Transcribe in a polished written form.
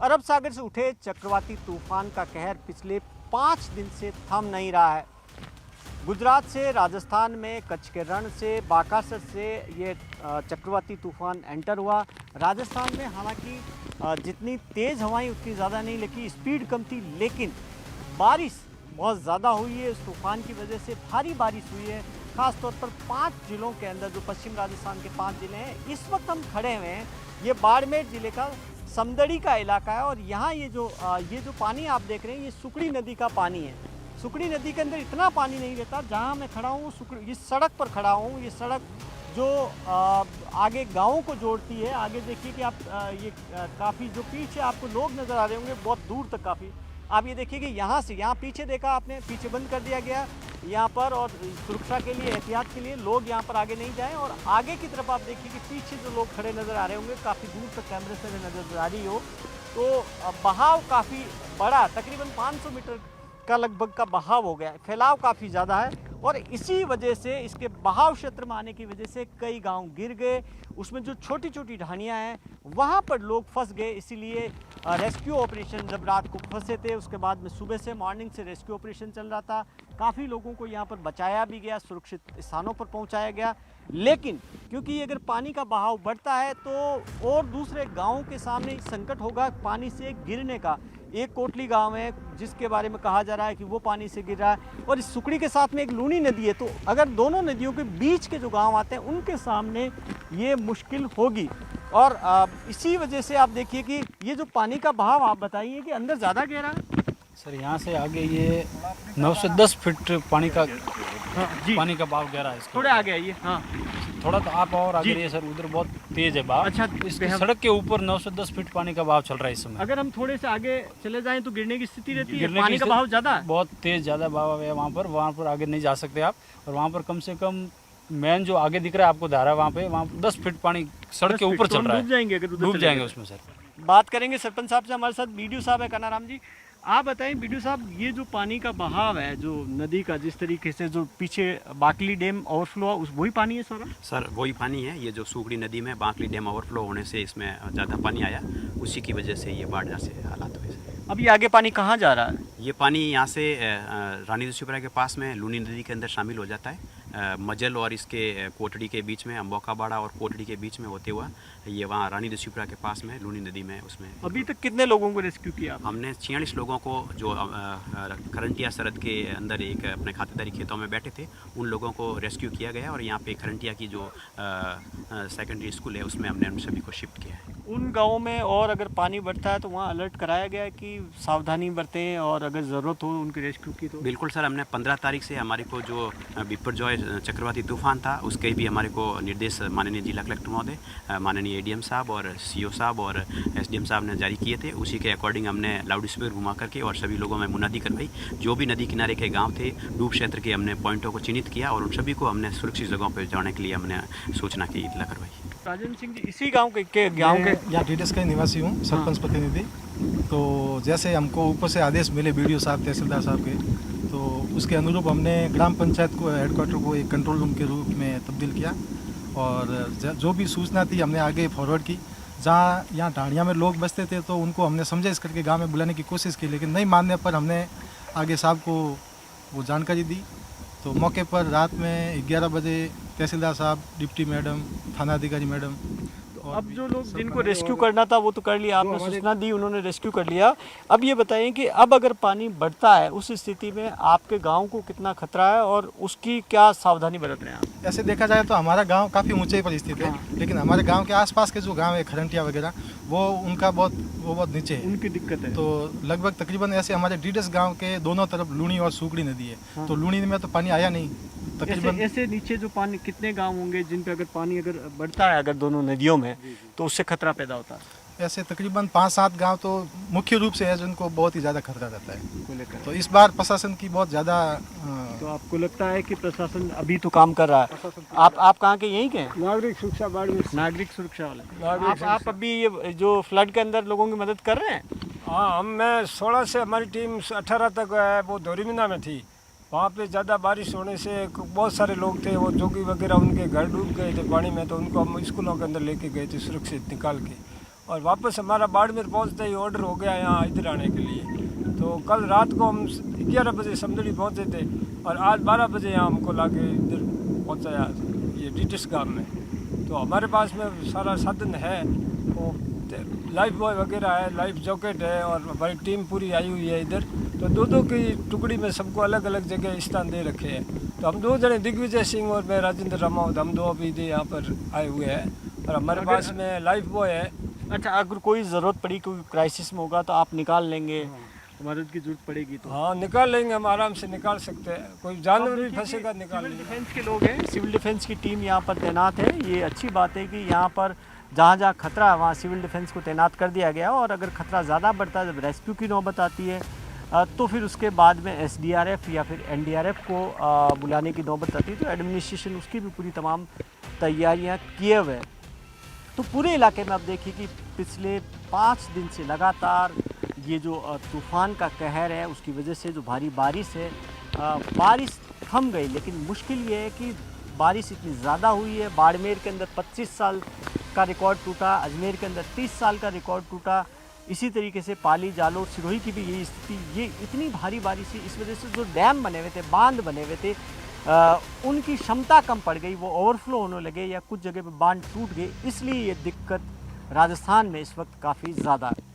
अरब सागर से उठे चक्रवाती तूफान का कहर पिछले 5 दिन से थम नहीं रहा है। गुजरात से राजस्थान में कच्छ के रण से बाकासर से ये चक्रवाती तूफान एंटर हुआ। राजस्थान में हालांकि जितनी तेज़ हवाएं उतनी ज़्यादा नहीं, लेकिन स्पीड कम थी, लेकिन बारिश बहुत ज़्यादा हुई है। इस तूफान की वजह से भारी बारिश हुई है, ख़ास तौर पर 5 जिलों के अंदर, जो पश्चिम राजस्थान के 5 ज़िले हैं। इस वक्त हम खड़े हुए हैं, ये बाड़मेर ज़िले का समदड़ी का इलाका है और यहाँ ये जो पानी आप देख रहे हैं, ये सुकड़ी नदी का पानी है। सुकड़ी नदी के अंदर इतना पानी नहीं रहता। जहाँ मैं खड़ा हूँ इस सड़क पर खड़ा हूँ, ये सड़क जो आगे गाँव को जोड़ती है। आगे देखिए कि आप ये काफ़ी जो पीछे आपको लोग नज़र आ रहे होंगे, बहुत दूर तक काफ़ी। आप ये देखिए कि यहाँ से यहाँ पीछे देखा आपने, पीछे बंद कर दिया गया यहाँ पर, और सुरक्षा के लिए, एहतियात के लिए लोग यहाँ पर आगे नहीं जाएं। और आगे की तरफ आप देखिए कि पीछे जो लोग खड़े नज़र आ रहे होंगे, काफ़ी दूर तक कैमरे से नज़र आ रही हो, तो बहाव काफ़ी बड़ा, तकरीबन 500 मीटर का लगभग का बहाव हो गया है। फैलाव काफ़ी ज़्यादा है और इसी वजह से, इसके बहाव क्षेत्र में आने की वजह से कई गांव गिर गए। उसमें जो छोटी छोटी ढानियाँ हैं वहाँ पर लोग फंस गए। इसीलिए रेस्क्यू ऑपरेशन, जब रात को फंसे थे उसके बाद में सुबह से, मॉर्निंग से रेस्क्यू ऑपरेशन चल रहा था। काफ़ी लोगों को यहाँ पर बचाया भी गया, सुरक्षित स्थानों पर पहुँचाया गया। लेकिन क्योंकि अगर पानी का बहाव बढ़ता है तो और दूसरे गाँवों के सामने संकट होगा पानी से गिरने का। एक कोटली गांव है जिसके बारे में कहा जा रहा है कि वो पानी से गिर रहा है, और इस सुकड़ी के साथ में एक लूनी नदी है। तो अगर दोनों नदियों के बीच के जो गांव आते हैं उनके सामने ये मुश्किल होगी। और इसी वजह से आप देखिए कि ये जो पानी का बहाव, आप बताइए कि अंदर ज़्यादा गहरा है। सर यहाँ से आगे ये 9 से 10 फीट पानी का पानी का बहाव गहरा है। थोड़े आगे आइए। हाँ, थोड़ा तो आप और आगे रहिए सर, उधर बहुत तेज है बहाव। अच्छा, इस सड़क के ऊपर 9 से 10 फीट पानी का बहाव चल रहा है इस समय। अगर हम थोड़े से आगे चले जाएं तो गिरने की स्थिति रहती है। पानी का बहाव ज़्यादा है, बहुत तेज, ज़्यादा बहाव है वहाँ पर आगे नहीं जा सकते आप। और वहाँ पर कम से कम मेन जो आगे दिख रहा है आपको धारा, वहाँ पे 10 फीट पानी सड़क के ऊपर चल रहा है। डूब जाएंगे उसमें सर। बात करेंगे सरपंच साहब से, हमारे साथ बीडीओ साहब है कानाराम जी। आप बताएं बीडीओ साहब, ये जो पानी का बहाव है जो नदी का, जिस तरीके से जो पीछे बाकली डैम ओवरफ्लो, उस वही पानी है सारा? सर वही पानी है। ये जो सुकड़ी नदी में बाकली डैम ओवरफ्लो होने से इसमें ज़्यादा पानी आया, उसी की वजह से ये बाढ़ जैसे हालात हुए। अब ये आगे पानी कहाँ जा रहा है? ये पानी यहाँ से रानी दुष्यपुरा के पास में लूनी नदी के अंदर शामिल हो जाता है। मजल और इसके कोटड़ी के बीच में, अम्बोकाबाड़ा और कोटड़ी के बीच में होते हुआ ये वहाँ रानी दुष्यपुरा के पास में लूनी नदी में। उसमें अभी तक कितने लोगों को रेस्क्यू किया? हमने 46 लोगों को, जो खरंटिया सरहद के अंदर एक अपने खातेदारी खेतों में बैठे थे, उन लोगों को रेस्क्यू किया गया। और यहाँ पे खरंटिया की जो सेकेंडरी स्कूल है उसमें हमने उन सभी को शिफ्ट किया है। उन गाँवों में और अगर पानी बढ़ता है तो वहाँ अलर्ट कराया गया है कि सावधानी बरतें और अगर ज़रूरत हो उनकी रेस्क्यू की तो? बिल्कुल सर, हमने 15 तारीख से हमारे को जो बिपरजॉय चक्रवाती तूफान था उसके भी हमारे को निर्देश माननीय जिला कलेक्टर महोदय, माननीय एडीएम साहब और सीओ साहब और एसडीएम साहब ने जारी किए थे। उसी के अकॉर्डिंग हमने लाउड स्पीकर घुमा करके और सभी लोगों में मुनादी करवाई। जो भी नदी किनारे के गाँव थे, डूब क्षेत्र के, हमने पॉइंटों को चिन्हित किया और उन सभी को हमने सुरक्षित जगहों पर जाने के लिए हमने सूचना की इतला करवाई। राजन सिंह जी, इसी गाँव के यहाँ डीडीएस का निवासी हूँ, सरपंच प्रतिनिधि। तो जैसे हमको ऊपर से आदेश मिले बीडीओ साहब, तहसीलदार साहब के, तो उसके अनुरूप हमने ग्राम पंचायत को, हेडक्वार्टर को एक कंट्रोल रूम के रूप में तब्दील किया और जो भी सूचना थी हमने आगे फॉरवर्ड की। जहाँ यहाँ ढाणिया में लोग बसते थे तो उनको हमने समझाइश करके गांव में बुलाने की कोशिश की, लेकिन नहीं मानने पर हमने आगे साहब को वो जानकारी दी। तो मौके पर रात में 11 बजे तहसीलदार साहब, डिप्टी मैडम, थाना अधिकारी मैडम, अब जो लोग जिनको रेस्क्यू करना था वो तो कर लिया, आपने सूचना दी, उन्होंने रेस्क्यू कर लिया। अब ये बताएं कि अब अगर पानी बढ़ता है उस स्थिति में आपके गांव को कितना खतरा है और उसकी क्या सावधानी बरत रहे हैं आप? ऐसे देखा जाए तो हमारा गांव काफ़ी ऊंचाई पर स्थित है, लेकिन हमारे गांव के आसपास के जो गांव है, खरंटिया वगैरह, वो बहुत नीचे है, उनकी दिक्कत है। तो लगभग तकरीबन ऐसे हमारे डीडस गाँव के दोनों तरफ लूनी और सुकड़ी नदी है। तो लूनी में तो पानी आया नहीं तकरीबन। ऐसे नीचे जो पानी, कितने गांव होंगे जिन पे अगर पानी अगर बढ़ता है अगर दोनों नदियों में, तो उससे खतरा पैदा होता है? ऐसे तकरीबन 5-7 गांव तो मुख्य रूप से है जिनको बहुत ही ज़्यादा खतरा रहता है। तो इस बार प्रशासन की बहुत ज़्यादा। तो आपको लगता है कि प्रशासन अभी तो काम कर रहा है? आप कहाँ के, यहीं के? नागरिक सुरक्षा बाड़मेर, नागरिक सुरक्षा वाले। आप अभी ये जो फ्लड के अंदर लोगों की मदद कर रहे हैं? हाँ, मैं 16 से हमारी टीम 18 तक वो धोरीमीना में थी। वहाँ पे ज़्यादा बारिश होने से बहुत सारे लोग थे, वो जोगी वगैरह, उनके घर डूब गए थे पानी में, तो उनको हम स्कूलों के अंदर लेके गए थे सुरक्षित निकाल के। और वापस हमारा बाड़मेर पहुंचते ही ऑर्डर हो गया यहाँ इधर आने के लिए। तो कल रात को हम 11 बजे समदड़ी पहुंचे थे और आज 12 बजे यहाँ हमको लाके इधर पहुंचाया ये डिटिस गांव में। तो हमारे पास में सारा साधन है, वो लाइफ बॉय वगैरह है, लाइफ जैकेट है और हमारी टीम पूरी आई हुई है इधर। तो दो की टुकड़ी में सबको अलग अलग जगह स्थान दे रखे हैं। तो हम 2 जने दिग्विजय सिंह और मैं राजेंद्र रामावत, हम 2 अभी यहाँ पर आए हुए हैं और हमारे पास में लाइफ बॉय है। अच्छा, अगर कोई ज़रूरत पड़ी, कोई क्राइसिस में होगा तो आप निकाल लेंगे, मदद की जरूरत पड़ेगी तो? हाँ निकाल लेंगे, हम आराम से निकाल सकते हैं, कोई जानवर भी फंसेगा निकाल सिविल लेंगे। डिफेंस के लोग हैं, सिविल डिफेंस की टीम यहाँ पर तैनात है। ये अच्छी बात है कि यहाँ पर जहाँ जहाँ खतरा है वहाँ सिविल डिफेंस को तैनात कर दिया गया। और अगर खतरा ज़्यादा बढ़ता है, जब रेस्क्यू की नौबत आती है तो फिर उसके बाद में SDRF या फिर NDRF को बुलाने की नौबत आती है। तो एडमिनिस्ट्रेशन उसकी भी पूरी तमाम तैयारियाँ किए हुए है। तो पूरे इलाके में आप देखिए कि पिछले 5 दिन से लगातार ये जो तूफ़ान का कहर है, उसकी वजह से जो भारी बारिश है, बारिश थम गई, लेकिन मुश्किल ये है कि बारिश इतनी ज़्यादा हुई है। बाड़मेर के अंदर 25 साल का रिकॉर्ड टूटा, अजमेर के अंदर 30 साल का रिकॉर्ड टूटा। इसी तरीके से पाली, जालोर, सिरोही की भी यही स्थिति। ये इतनी भारी बारिश है, इस वजह से जो डैम बने हुए थे, बांध बने हुए थे, उनकी क्षमता कम पड़ गई, वो ओवरफ्लो होने लगे या कुछ जगह पे बांध टूट गए। इसलिए ये दिक्कत राजस्थान में इस वक्त काफ़ी ज़्यादा है।